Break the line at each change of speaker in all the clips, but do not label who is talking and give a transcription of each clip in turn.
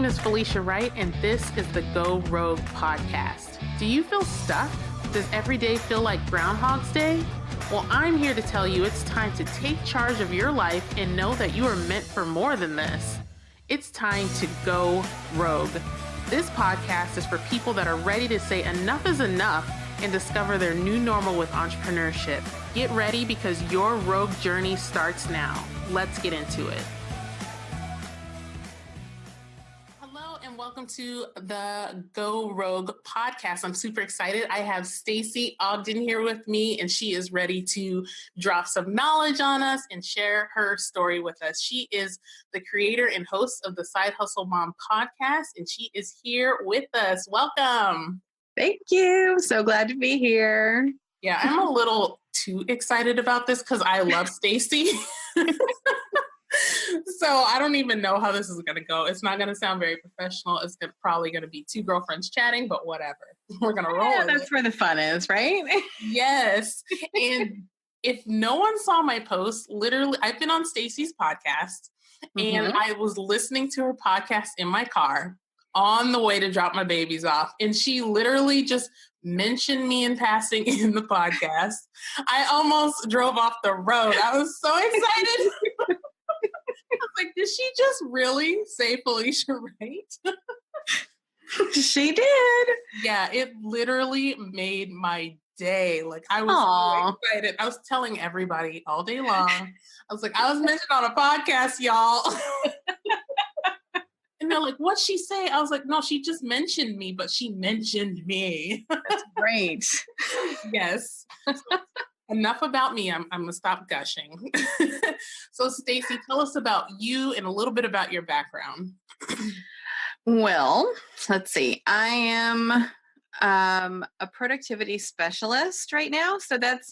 name is Felicia Wright, and this is the Go Rogue podcast. Do you feel stuck? Does every day feel like Groundhog's Day? Well, I'm here to tell you it's time to take charge of your life and know that you are meant for more than this. It's time to go rogue. This podcast is for people that are ready to say enough is enough and discover their new normal with entrepreneurship. Get ready because your rogue journey starts now. Let's get into it. Hello and welcome to the Go Rogue podcast. I'm super excited. I have Stacey Ogden here with me, and she is ready to drop some knowledge on us and share her story with us. She is the creator and host of the Side Hustle Mom podcast, and she is here with us. Welcome.
Thank you. So glad to be here.
Yeah, I'm a little too excited about this because I love Stacey. So I don't even know how this is going to go. It's not going to sound very professional. It's probably going to be two girlfriends chatting, but whatever. We're going to roll with
That's
it.
where the fun is, right?
Yes. And if no one saw my post, literally, I've been on Stacey's podcast, and I was listening to her podcast in my car on the way to drop my babies off. And she literally just mentioned me in passing in the podcast. I almost drove off the road. I was so excited. I was like, did she just really say Felicia Wright?
She did.
Yeah, it literally made my day. Like, I was so excited. I was telling everybody all day long. I was like, I was mentioned on a podcast, y'all. And they're like, what'd she say? I was like, no, she just mentioned me, but she mentioned me.
That's great.
Yes. Enough about me. I'm going to stop gushing. So, Stacey, tell us about you and a little bit about your background.
Well, let's see. I am a productivity specialist right now. So that's,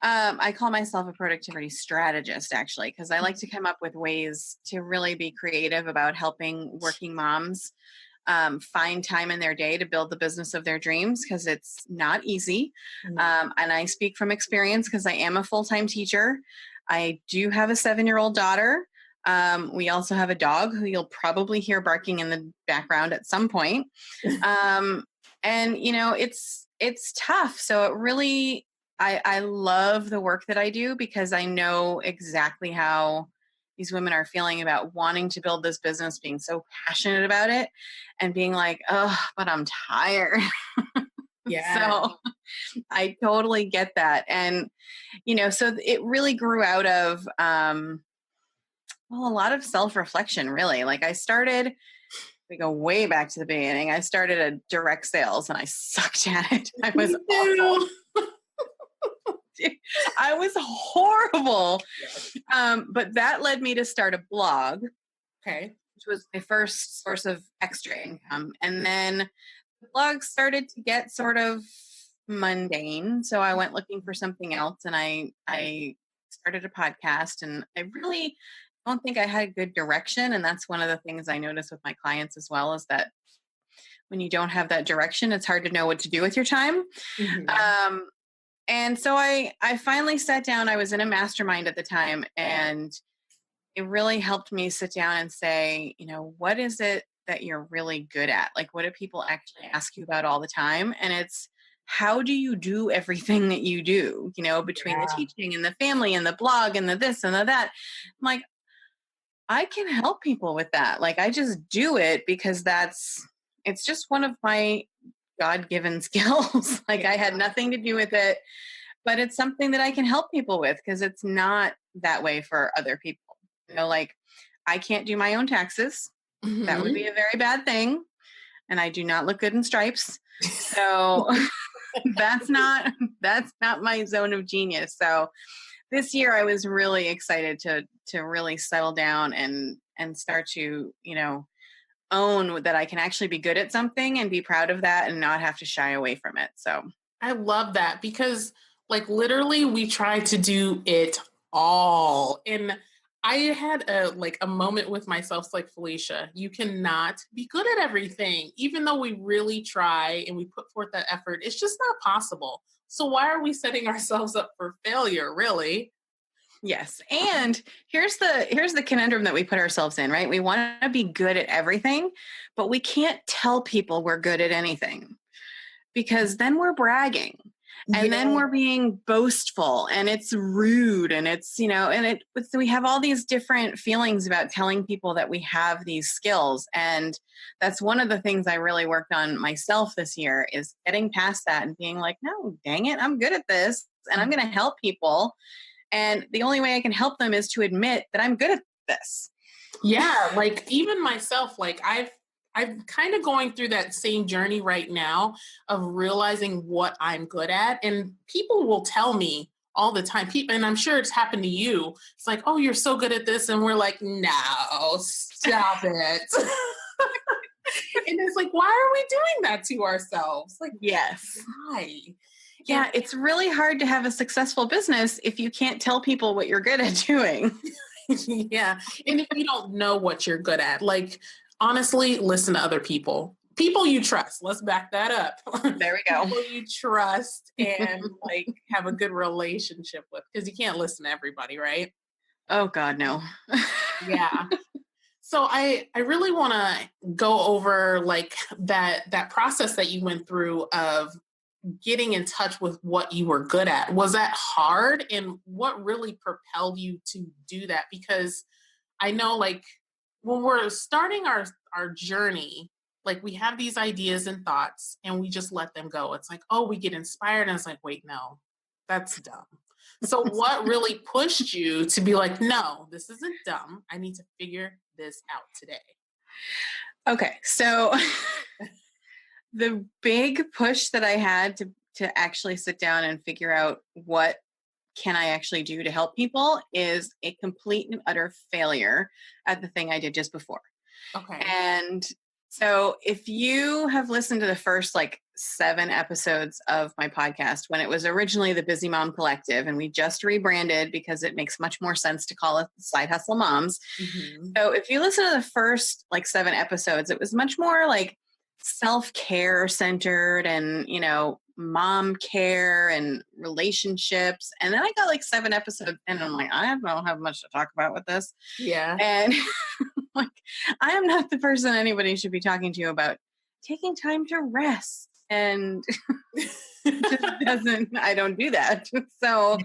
I call myself a productivity strategist, actually, because I like to come up with ways to really be creative about helping working moms find time in their day to build the business of their dreams, because it's not easy. And I speak from experience because I am a full-time teacher. I do have a 7-year-old daughter. We also have a dog who you'll probably hear barking in the background at some point. And you know, it's tough. So it really, I love the work that I do because I know exactly how these women are feeling about wanting to build this business, being so passionate about it and being like, oh, but I'm tired.
Yeah.
So I totally get that. And, you know, so it really grew out of, well, a lot of self-reflection, really. Like we go way back to the beginning. I started a direct sales and I sucked at it. I was awful. I was horrible. But that led me to start a blog.
Okay.
Which was my first source of extra income. And then the blog started to get sort of mundane. So I went looking for something else, and I started a podcast, and I really don't think I had a good direction. And that's one of the things I notice with my clients as well, is that when you don't have that direction, it's hard to know what to do with your time. Mm-hmm. And so I finally sat down. I was in a mastermind at the time, and it really helped me sit down and say, you know, what is it that you're really good at? Like, what do people actually ask you about all the time? And it's, how do you do everything that you do, you know, between the teaching and the family and the blog and the this and the that? I'm like, I can help people with that. Like, I just do it because it's just one of my God-given skills. Like, I had nothing to do with it, but it's something that I can help people with because it's not that way for other people. You know, like, I can't do my own taxes. Mm-hmm. That would be a very bad thing. And I do not look good in stripes. So that's not my zone of genius. So this year I was really excited to really settle down and start to, you know, own that I can actually be good at something and be proud of that and not have to shy away from it. So
I love that because, like, literally we try to do it all. And I had a moment with myself, like, Felicia, you cannot be good at everything. Even though we really try and we put forth that effort, it's just not possible. So why are we setting ourselves up for failure, really?
Yes. And here's the conundrum that we put ourselves in, right? We want to be good at everything, but we can't tell people we're good at anything because then we're bragging. And then
Yeah.
we're being boastful and it's rude and it's, so we have all these different feelings about telling people that we have these skills. And that's one of the things I really worked on myself this year is getting past that and being like, no, dang it, I'm good at this and I'm going to help people. And the only way I can help them is to admit that I'm good at this.
Yeah, like even myself, like I'm kind of going through that same journey right now of realizing what I'm good at. And people will tell me all the time, people, and I'm sure it's happened to you. It's like, oh, you're so good at this. And we're like, no, stop it. And it's like, why are we doing that to ourselves? Like,
Yes.
why?
Yeah, it's really hard to have a successful business if you can't tell people what you're good at doing.
Yeah. And if you don't know what you're good at, like, honestly, listen to other people. People you trust. Let's back that up.
There we go.
People you trust and like have a good relationship with, because you can't listen to everybody, right?
Oh God, no.
Yeah. So I really want to go over like that process that you went through of getting in touch with what you were good at. Was that hard? And what really propelled you to do that? Because I know like when we're starting our journey, like we have these ideas and thoughts and we just let them go. It's like, oh, we get inspired and it's like, wait, no, that's dumb. So what really pushed you to be like, no, this isn't dumb. I need to figure this out today.
Okay, so the big push that I had to actually sit down and figure out what can I actually do to help people is a complete and utter failure at the thing I did just before.
Okay.
And so if you have listened to the first like 7 episodes of my podcast, when it was originally the Busy Mom Collective, and we just rebranded because it makes much more sense to call it the Side Hustle Moms.
Mm-hmm.
So if you listen to the first like 7 episodes, it was much more like self-care centered and, mom care and relationships. And then I got like 7 episodes and I'm like, I don't have much to talk about with this.
Yeah.
And like, I am not the person anybody should be talking to about taking time to rest. And I don't do that. So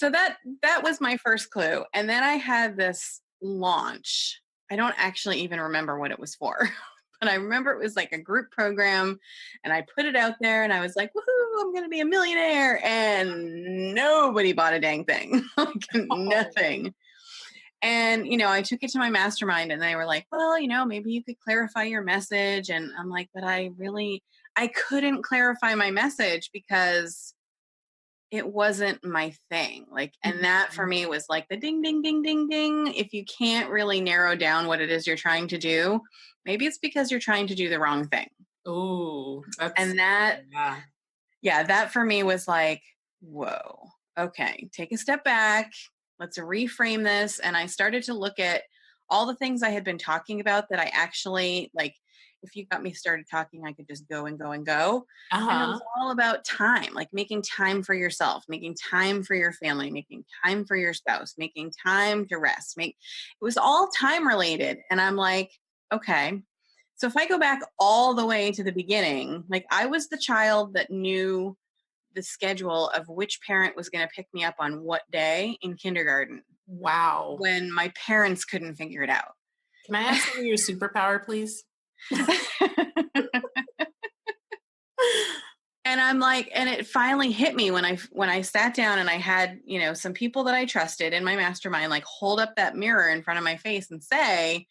that was my first clue. And then I had this launch. I don't actually even remember what it was for. But I remember it was like a group program and I put it out there and I was like, woohoo, I'm going to be a millionaire. And nobody bought a dang thing, like nothing. And, I took it to my mastermind and they were like, well, maybe you could clarify your message. And I'm like, but I couldn't clarify my message because it wasn't my thing. Like, and that for me was like the ding, ding, ding, ding, ding. If you can't really narrow down what it is you're trying to do, maybe it's because you're trying to do the wrong thing.
Oh,
that for me was like, whoa, okay, take a step back. Let's reframe this. And I started to look at all the things I had been talking about that I actually like. If you got me started talking, I could just go and go and go.
Uh-huh.
And it was all about time, like making time for yourself, making time for your family, making time for your spouse, making time to rest. It was all time related. And I'm like, okay, so if I go back all the way to the beginning, like I was the child that knew the schedule of which parent was going to pick me up on what day in kindergarten.
Wow.
When my parents couldn't figure it out.
Can I ask you your superpower, please?
And I'm like, and it finally hit me when I sat down and I had, some people that I trusted in my mastermind, like hold up that mirror in front of my face and say,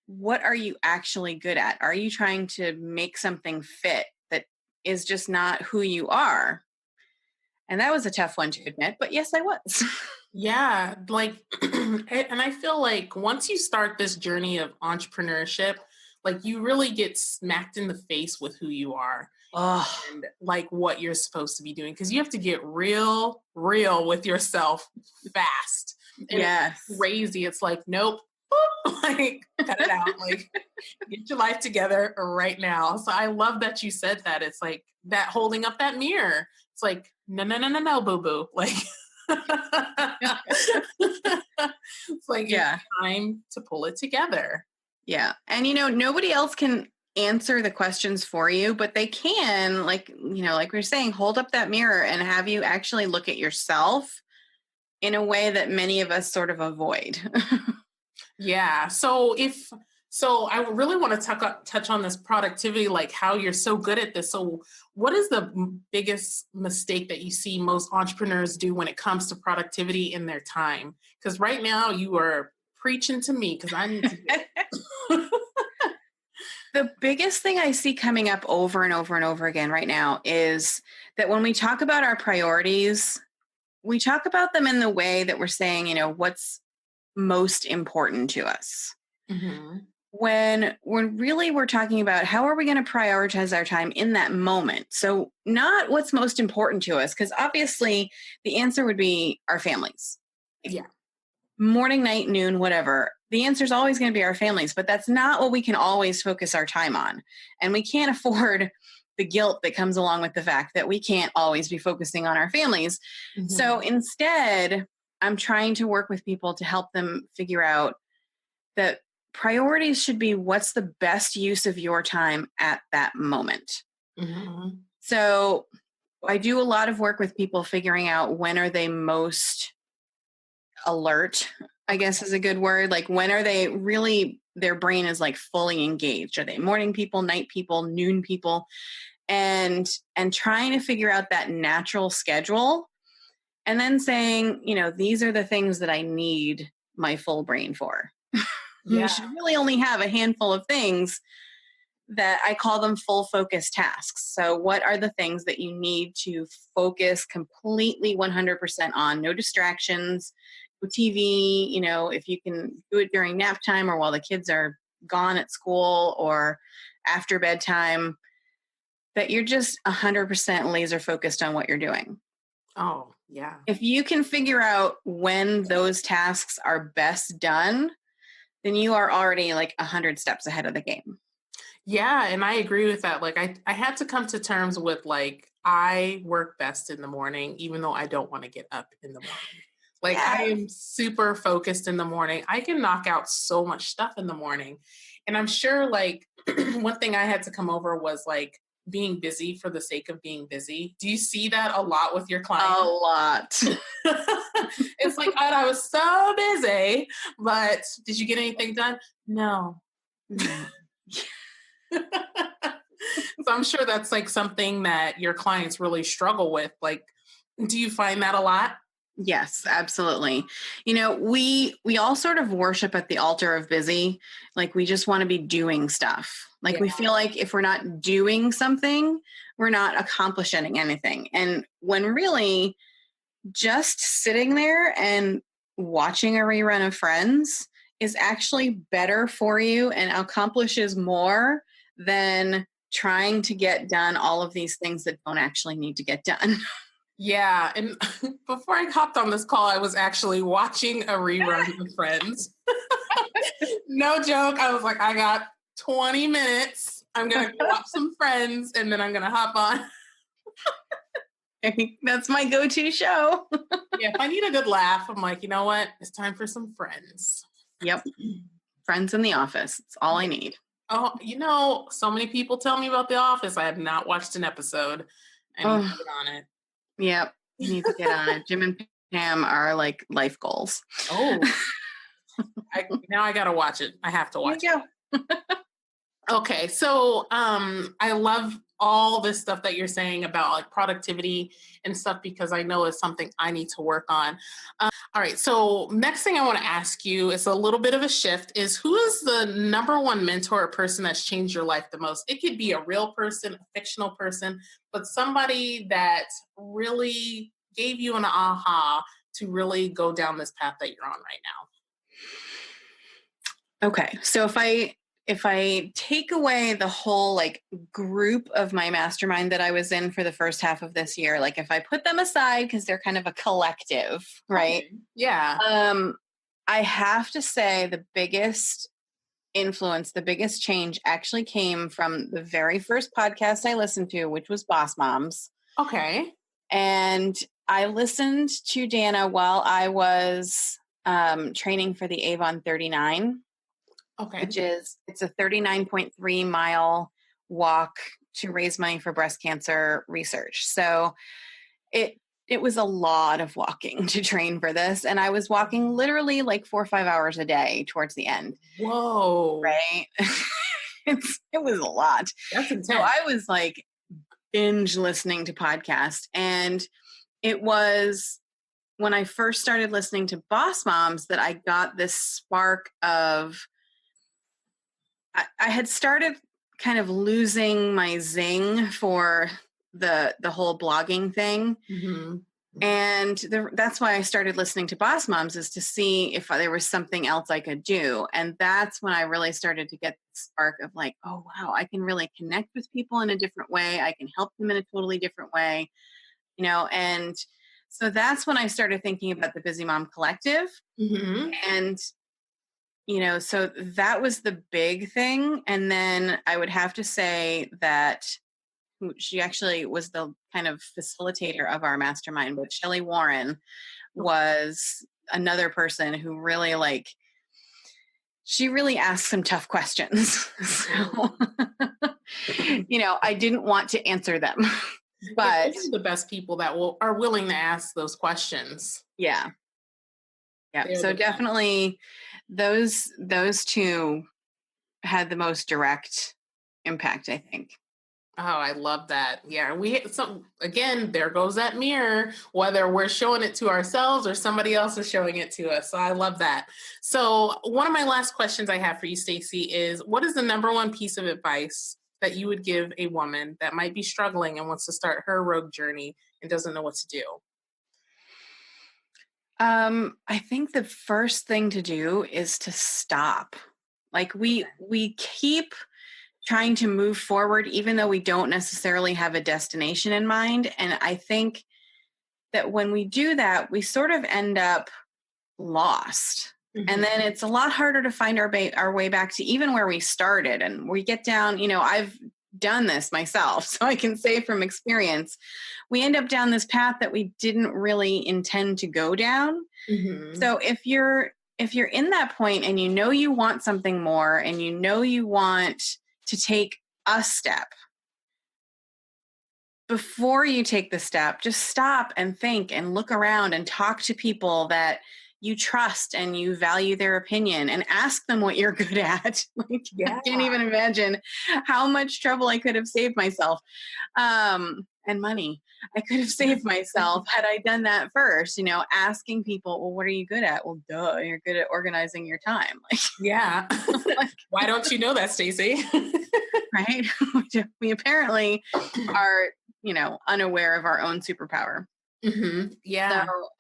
what are you actually good at? Are you trying to make something fit that is just not who you are? And that was a tough one to admit, but yes, I was.
Yeah, like, and I feel like once you start this journey of entrepreneurship, like you really get smacked in the face with who you are and like what you're supposed to be doing. Because you have to get real with yourself fast. And
yes.
It's crazy. It's like, nope, like cut it out. Like get your life together right now. So I love that you said that. It's like that holding up that mirror. It's like, no, boo-boo. Like It's like, it's
Yeah.
time to pull it together.
Yeah. And nobody else can answer the questions for you, but they can, like we are saying, hold up that mirror and have you actually look at yourself in a way that many of us sort of avoid.
Yeah. So I really want to touch on this productivity, like how you're so good at this. So what is the biggest mistake that you see most entrepreneurs do when it comes to productivity in their time? Because right now you are preaching to me because I need to get
The biggest thing I see coming up over and over and over again right now is that when we talk about our priorities, we talk about them in the way that we're saying, what's most important to us.
Mhm.
When really we're talking about how are we going to prioritize our time in that moment. So not what's most important to us, because obviously the answer would be our families.
Yeah.
Morning, night, noon, whatever. The answer is always going to be our families, but that's not what we can always focus our time on. And we can't afford the guilt that comes along with the fact that we can't always be focusing on our families.
Mhm.
So instead, I'm trying to work with people to help them figure out that priorities should be what's the best use of your time at that moment.
Mhm.
So I do a lot of work with people figuring out when are they most alert, I guess is a good word. Like when are they really, their brain is like fully engaged? Are they morning people, night people, noon people? And trying to figure out that natural schedule and then saying, these are the things that I need my full brain for. You
Yeah.
should really only have a handful of things that I call them full focus tasks. So what are the things that you need to focus completely 100% on? No distractions, no TV, if you can do it during nap time or while the kids are gone at school or after bedtime, that you're just 100% laser focused on what you're doing.
Oh, yeah.
If you can figure out when those tasks are best done, then you are already like 100 steps ahead of the game.
Yeah, and I agree with that. Like I had to come to terms with like I work best in the morning, even though I don't want to get up in the morning. Like I
Yes.
am super focused in the morning. I can knock out so much stuff in the morning. And I'm sure like one thing I had to come over was like being busy for the sake of being busy. Do you see that a lot with your
A
clients?
lot.
It's like, oh, I was so busy, but did you get anything done? No.
No.
So I'm sure that's like something that your clients really struggle with. Like, do you find that a lot?
Yes, absolutely. We all sort of worship at the altar of busy. Like we just want to be doing stuff. Like
Yeah.
we feel like if we're not doing something, we're not accomplishing anything. And when really just sitting there and watching a rerun of Friends is actually better for you and accomplishes more than trying to get done all of these things that don't actually need to get done.
Yeah. And before I hopped on this call, I was actually watching a rerun of Friends. No joke. I was like, I got 20 minutes. I'm going to watch some Friends and then I'm going to hop on.
That's my go-to show.
Yeah. If I need a good laugh, I'm like, you know what? It's time for some Friends.
Yep. Friends in the Office. It's all I need.
Oh, so many people tell me about The Office. I have not watched an episode. I need to get on it.
Yep. You need to get on it. Jim and Pam are like life goals.
Oh, now I got to watch it. I have to watch
There you
it. Okay. So, I love all this stuff that you're saying about like productivity and stuff because I know it's something I need to work on. All right. So next thing I want to ask you is a little bit of a shift is who is the number one mentor or person that's changed your life the most? It could be a real person, a fictional person, but somebody that really gave you an aha to really go down this path that you're on right now.
Okay. So if I take away the whole like group of my mastermind that I was in for the first half of this year, like if I put them aside because they're kind of a collective, right?
Okay. Yeah.
I have to say the biggest influence, the biggest change actually came from the very first podcast I listened to, which was Boss Moms.
Okay.
And I listened to Dana while I was training for the Avon 39,
Okay.
which is, it's a 39.3 mile walk to raise money for breast cancer research. So it was a lot of walking to train for this. And I was walking literally like 4 or 5 hours a day towards the end.
Whoa.
Right. It was a lot.
That's intense.
So I was like binge listening to podcasts. And it was when I first started listening to Boss Moms that I got this spark of, I had started kind of losing my zing for the whole blogging thing.
Mm-hmm.
And that's why I started listening to Boss Moms, is to see if there was something else I could do. And that's when I really started to get the spark of like, oh, wow, I can really connect with people in a different way. I can help them in a totally different way, and so that's when I started thinking about the Busy Mom Collective.
Mm-hmm.
And, so that was the big thing. And then I would have to say that she actually was the kind of facilitator of our mastermind, but Shelley Warren was another person who really she really asked some tough questions. So, I didn't want to answer them, but
those are the best people that are willing to ask those questions.
Yeah. So definitely those two had the most direct impact, I think.
Oh, I love that. Yeah. Again, there goes that mirror, whether we're showing it to ourselves or somebody else is showing it to us. So I love that. So one of my last questions I have for you, Stacey, is what is the number one piece of advice that you would give a woman that might be struggling and wants to start her rogue journey and doesn't know what to do?
I think the first thing to do is to stop. Like we keep trying to move forward, even though we don't necessarily have a destination in mind. And I think that when we do that, we sort of end up lost. Mm-hmm. And then it's a lot harder to find our way back to even where we started. And we get down, I've done this myself, so I can say from experience, we end up down this path that we didn't really intend to go down. Mm-hmm. So if you're in that point and you want something more and you want to take a step, before you take the step, just stop and think and look around and talk to people that you trust and you value their opinion and ask them what you're good at. I can't even imagine how much trouble I could have saved myself. And money I could have saved myself had I done that first, asking people, well, what are you good at? Well, duh, you're good at organizing your time.
Yeah. Why don't you know that, Stacey?
Right? We apparently are, unaware of our own superpower.
Mm-hmm. Yeah.
So,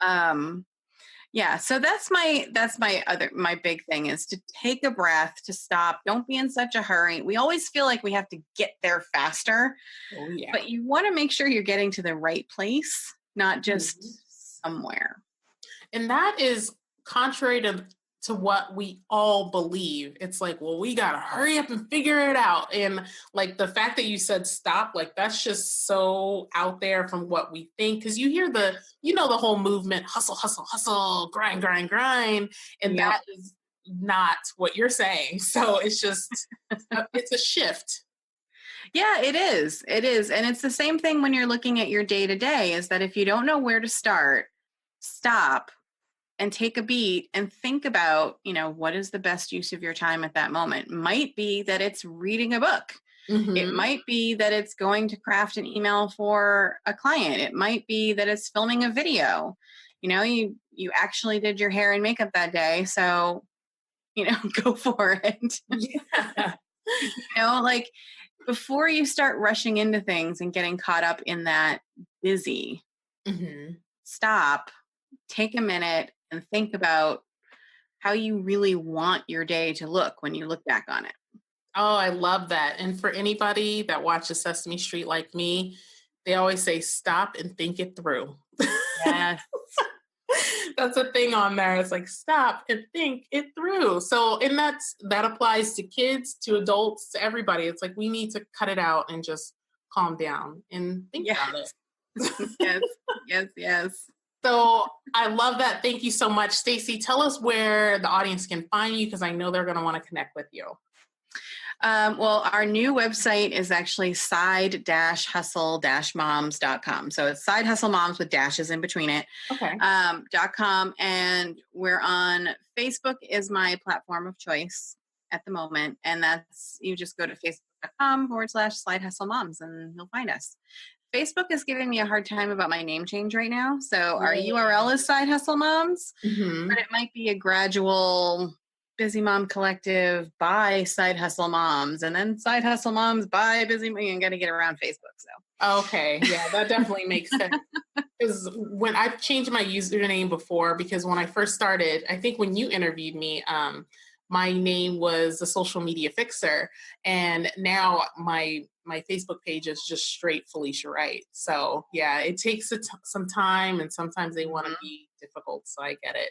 so that's my big thing is to take a breath, to stop. Don't be in such a hurry. We always feel like we have to get there faster. Oh, yeah. But you want to make sure you're getting to the right place, not just somewhere.
And that is contrary to what we all believe. It's like, well, we got to hurry up and figure it out. And like the fact that you said stop, like that's just so out there from what we think. Cause you hear the whole movement, hustle, hustle, hustle, grind, grind, grind. And that is not what you're saying. So it's just, it's a shift.
Yeah, it is. It is. And it's the same thing when you're looking at your day to day, is that if you don't know where to start, stop and take a beat and think about, what is the best use of your time at that moment? Might be that it's reading a book. Mm-hmm. It might be that it's going to craft an email for a client. It might be that it's filming a video. You actually did your hair and makeup that day. So, go for it. Yeah. Before you start rushing into things and getting caught up in that busy, stop, take a minute, and think about how you really want your day to look when you look back on it.
Oh, I love that. And for anybody that watches Sesame Street like me, they always say, stop and think it through.
Yes.
That's a thing on there. It's like, stop and think it through. So, and that applies to kids, to adults, to everybody. It's like, we need to cut it out and just calm down and think about it.
Yes, yes, yes.
So I love that. Thank you so much, Stacey. Tell us where the audience can find you because I know they're going to want to connect with you.
Well, our new website is actually side-hustle-moms.com. So it's Side Hustle Moms with dashes in between it.
Okay.
.com, and we're on Facebook is my platform of choice at the moment, and that's you just go to facebook.com/Side Hustle Moms and you'll find us. Facebook is giving me a hard time about my name change right now. So our URL is Side Hustle Moms, but it might be a gradual Busy Mom Collective by Side Hustle Moms, and then Side Hustle Moms by Busy Mom. You got to get around Facebook. So
okay, yeah, that definitely makes sense. Because when I've changed my username before, because when I first started, I think when you interviewed me, my name was the Social Media Fixer, and now my Facebook page is just straight Felicia Wright. So yeah, it takes some time, and sometimes they want to be difficult, so I get it.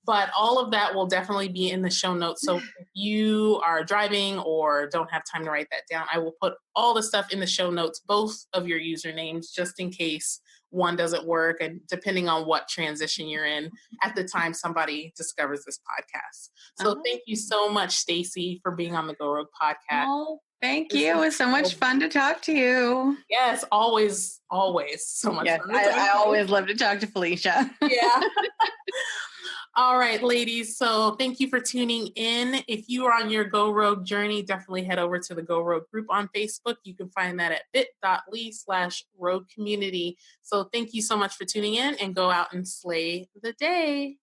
But all of that will definitely be in the show notes. So if you are driving or don't have time to write that down, I will put all the stuff in the show notes, both of your usernames, just in case one doesn't work, and depending on what transition you're in at the time somebody discovers this podcast. So thank you so much, Stacey, for being on the Go Rogue podcast.
Oh, thank you. It was so much fun to talk to you.
Yes, always so much fun.
I always love to talk to Felicia.
Yeah. All right, ladies. So thank you for tuning in. If you are on your Go Rogue journey, definitely head over to the Go Rogue group on Facebook. You can find that at bit.ly/rogue community. So thank you so much for tuning in, and go out and slay the day.